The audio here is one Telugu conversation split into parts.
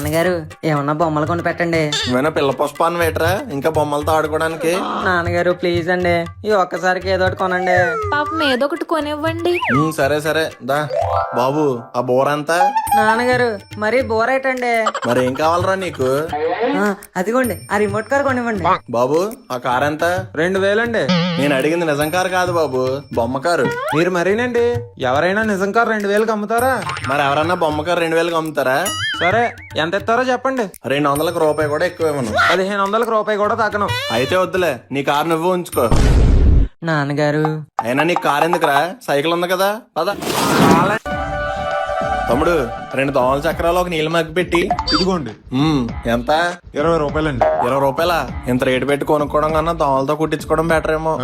నాన్నగారు ఏమన్నా బొమ్మలు కొని పెట్టండి. నువ్వేనా పిల్ల పుష్పాన్ని వేటరా ఇంకా బొమ్మలతో ఆడుకోవడానికి? నాన్నగారు ప్లీజ్ అండి, ఈ ఒక్కసారికి ఏదో ఒకటి కొనండి. పాపం ఏదో ఒకటి కొనివ్వండి. సరే సరే దా బాబు, ఆ బోర్ ఎంత? నాన్నగారు మరీ బోర్ అయిటండి. మరి ఏం కావాలరా నీకు? అదిగోండి ఆ రిమోట్ కార్ కొనివ్వండి. బాబు ఆ కార్ ఎంత? 2000 అండి. నేను అడిగింది నిజం కారు కాదు బాబు, బొమ్మ కారు. మీరు మరీనండి, ఎవరైనా నిజం కారు 2000కి అమ్ముతారా? మరి ఎవరన్నా బొమ్మ కారు 2000కి అమ్ముతారా? సరే ఎంత ఇస్తారో చెప్పండి. 200 రూపాయి కూడా ఎక్కువ ఇవ్వను. 1500 రూపాయి కూడా తగ్గను. అయితే వద్దులే, నీ కారు నువ్వు ఉంచుకో. నాన్నగారు అయినా నీకు కారు ఎందుకురా, సైకిల్ ఉంది కదా పద. తమ్ముడు 2 దోమల చక్రాలు ఒక నీళ్ళ మగ్గి పెట్టి. ఇదిగోండి. ఎంత? 20 రూపాయలండి. 20 రూపాయలా? ఇంత రేటు పెట్టి కొనుక్కోవడం కన్నా దోమలతో కుట్టించుకోవడం బెటర్ ఏమో.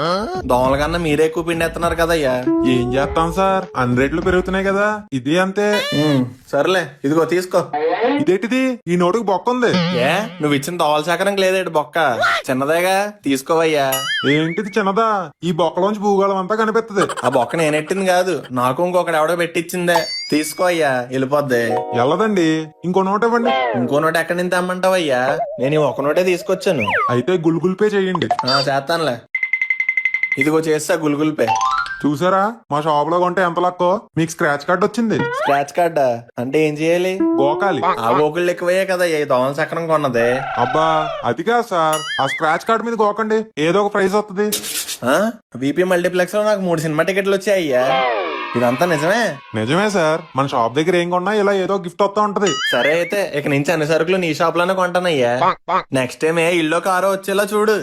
దోమల కన్నా మీరే ఎక్కువ పిండేస్తున్నారు కదయ్యా. ఏం చేస్తాం సార్, అన్ని రేట్లు పెరుగుతున్నాయి కదా, ఇది అంతే. సర్లే ఇదిగో తీసుకో. ఇదేంటిది, ఈ నోటుకు బొక్క ఉంది. ఏ నువ్వు ఇచ్చిన దోమల చక్రం లేదేటి బొక్క? చిన్నదేగా, తీసుకోవయ్యా. ఏంటిది చిన్నదా? ఈ బొక్కలోంచి భూగోళం అంతా కనిపిస్తుంది. ఆ బొక్క నేనెట్టింది కాదు, నాకు ఇంకొకటి ఎవడో పెట్టించిందే. తీసుకో అయ్యా, వెళ్ళిపోద్ది. ఎల్లదండి, ఇంకో నోట్ ఇవ్వండి. ఇంకో నోట్ ఎక్కడి నుంచి తెమ్మంటావయ్యా? నేను ఈ ఒక నోటే తీసుకొచ్చాను. అయితే గుల్గుల్ పే చెయ్యండి. చేస్తానులే, ఇదిగో చేస్తా గుల్గుల్ పే. చూసారా, మా షాప్ లో కొంటే ఎంత లక్కో. మీకు స్క్రాచ్ కార్డ్ వచ్చింది. స్క్రాచ్ కార్డా అంటే ఏం చేయాలి? గోకాలి. ఆ గోకుళ్ళు ఎక్కువయ్యే కదా ఈ దోమల చక్రం కొన్నదే. అబ్బా అది కాదు సార్, ఆ స్క్రాచ్ కార్డ్ మీద గోకండి, ఏదో ఒక ప్రైజ్ వస్తుంది. విపి మల్టీప్లెక్స్ లో నాకు 3 సినిమా టికెట్లు వచ్చాయి అయ్యా. ఇదంతా నిజమే? నిజమే సార్, మన షాప్ దగ్గర ఏం కొన్నా ఇలా ఏదో గిఫ్ట్ వస్తా ఉంటది. సరే అయితే ఇక నుంచి అన్ని సరుకులు నీ షాప్ లోనే కొంటానయ్యా. నెక్స్ట్ టైం ఏ ఇల్లు కారో వచ్చేలా చూడు.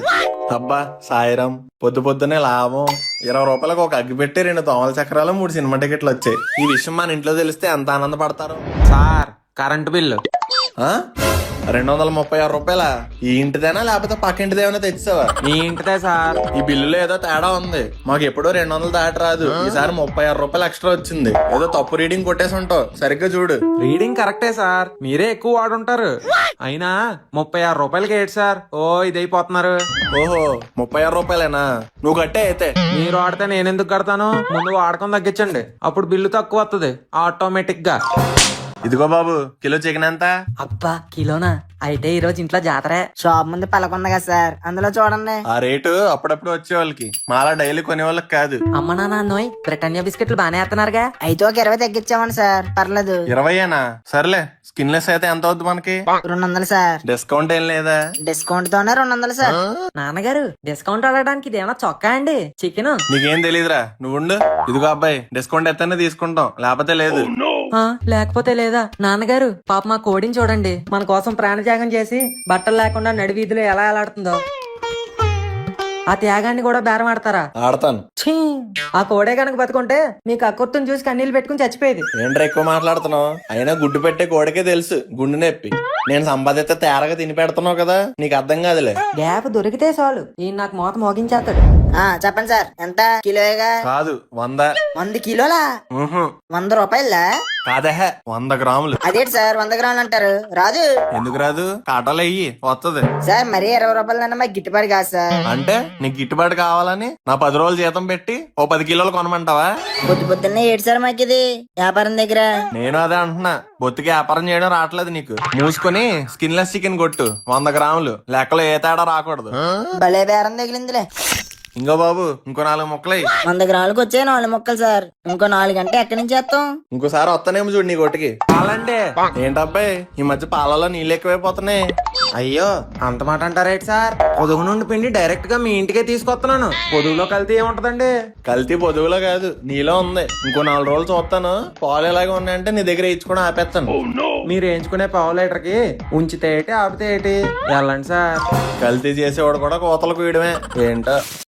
అబ్బా సాయిరం, పొద్దున్నే లాభం. 20 రూపాయలకు ఒక అగ్గి పెట్టి 2 దోమల చక్రాలు 3 సినిమా టికెట్లు వచ్చాయి. ఈ విషయం మన ఇంట్లో తెలిస్తే ఎంత ఆనందపడతారు. సార్ కరెంటు బిల్లు 236 రూపాయలా? ఈ ఇంటిదేనా లేకపోతే పక్క ఇంటిదేమైనా తెచ్చావా? మీ ఇంటిదే సార్. ఈ బిల్లులో ఏదో తేడా ఉంది. మాకు ఎప్పుడూ 200 దాటి రాదు, ఈసారి 36 రూపాయలు ఎక్స్ట్రా వచ్చింది. ఏదో తప్పు రీడింగ్ కొట్టేసి ఉంటావు, సరిగ్గా చూడు. రీడింగ్ కరెక్టే సార్, మీరే ఎక్కువ వాడుంటారు. అయినా 36 రూపాయలకి ఏంటి సార్ ఓ ఇదైపోతున్నారు. ఓహో 36 రూపాయలేనా? నువ్వు కట్టే అయితే. మీరు వాడితే నేను ఎందుకు కడతాను? ముందు వాడకం తగ్గించండి, అప్పుడు బిల్లు తక్కువ వస్తుంది ఆటోమేటిక్ గా. ఇదిగో బాబు, కిలో చికెన్ ఎంత? అబ్బా కిలోనా? అయితే ఈ రోజు ఇంట్లో జాతరే. షాప్ ముందు పలకొంది కదా సార్, అందులో చూడండి. ఆ రేటు అప్పుడప్పుడు వచ్చే వాళ్ళకి, మాలా డైలీ కొనే వాళ్ళకి కాదు. అమ్మ నాన్నోయ్, బ్రిటానియా బిస్కెట్లు బానే వేస్తున్నారుగా. అయితే ఒక 20 తగ్గించామండి సార్, పర్లేదు. 20ఏనా? సర్లే, స్కిన్లెస్ అయితే ఎంత అవుద్ది మనకి? 200 సార్. డిస్కౌంట్ ఏం లేదా? డిస్కౌంట్ తోనే 200 సార్. నాన్నగారు డిస్కౌంట్ అడగడానికి ఇదేమన్నా చొక్కా అండి? చికెన్. నీకేం తెలీదురా, నువ్వుండు. ఇదిగో అబ్బాయి, డిస్కౌంట్ ఎత్తనే తీసుకుంటాం, లేకపోతే లేదు. లేకపోతే లేదా? నాన్నగారు పాప మా కోడిని చూడండి, మన కోసం ప్రాణత్యాగం చేసి బట్టలు లేకుండా నడి వీధిలో ఎలా ఎలాడుతుందో. ఆ త్యాగాన్ని కూడా బేరం ఆడతారా? ఆడతాను. ఛీ! ఆ కోడే కనుక బతుకుంటే మీ కక్కుర్తుని చూసి కన్నీళ్ళు పెట్టుకుని చచ్చిపోయేది. ఏంట్రా ఎక్కువ మాట్లాడుతున్నావు? అయినా గుడ్డు పెట్టే కోడికే తెలుసు గుండె నొప్పి. నేను సంపాదిస్తే తేరగా తిని పెడుతున్నావు కదా, నీకు అర్థం కాదులే. గ్యాప్ దొరికితే చాలు ఈయన నాకు మోత మోగించేస్తాడు. చెప్పండి సార్, ఎంత కిలోగా? కాదు 100. 100 కిలోలా? 100 రూపాయలా? కాదే 100 గ్రాములు. అదేంటి సార్ 100 గ్రాములు అంటారు? రాదు. ఎందుకు రాదు? కాటాలు అయ్యి వస్తుంది. సార్ మరీ 20 రూపాయలు మాకు గిట్టుబాటు కాదు సార్. అంటే నీకు గిట్టుబాటు కావాలని నా 10 రోజులు జీతం పెట్టి ఓ 10 కిలోలు కొనమంటావా? పొద్దున్నే ఏడు సార్ మాకు ఇది వ్యాపారం దగ్గర. నేను అదే అంటున్నా, బొత్తికి వ్యాపారం చేయడం రావట్లేదు నీకు. మూసుకొని స్కిన్లెస్ చికెన్ కొట్టు 100 గ్రాములు, లెక్కలో ఏ తేడా రాకూడదు. భలే బేరం తగిలిందిలే. ఇంకో బాబు, ఇంకో 4 ముక్కలు 100 గ్రాములకు వచ్చే 4 ముక్కలు సార్. ఇంకో 4 గంటే ఎక్కడి నుంచి చేస్తాం? ఇంకోసారి వస్తానేమో చూడు నీ కొట్టుకి. పాలండి. ఏంటబ్బాయి ఈ మధ్య పాలలో నీళ్ళు ఎక్కువైపోతున్నాయి. అయ్యో అంత మాట అంటారేంటి సార్? పొదుగు నుండి పిండి డైరెక్ట్ గా మీ ఇంటికే తీసుకొస్తున్నాను. పొదుగులో కల్తీ ఏముంటదండి? కల్తీ పొదుగులో కాదు, నీలో ఉంది. ఇంకో 4 రోజులు చూస్తాను, పాలు ఎలాగే ఉన్నాయంటే నీ దగ్గర ఇచ్చుకోవడం ఆపేస్తాను. మీరు వేయించుకునే పావు లీటర్ కి ఉంచితే ఏంటి ఆపితే ఏంటి? వెళ్ళండి సార్. కల్తీ చేసేవాడు కూడా కోతలు కూయడమే ఏంటో.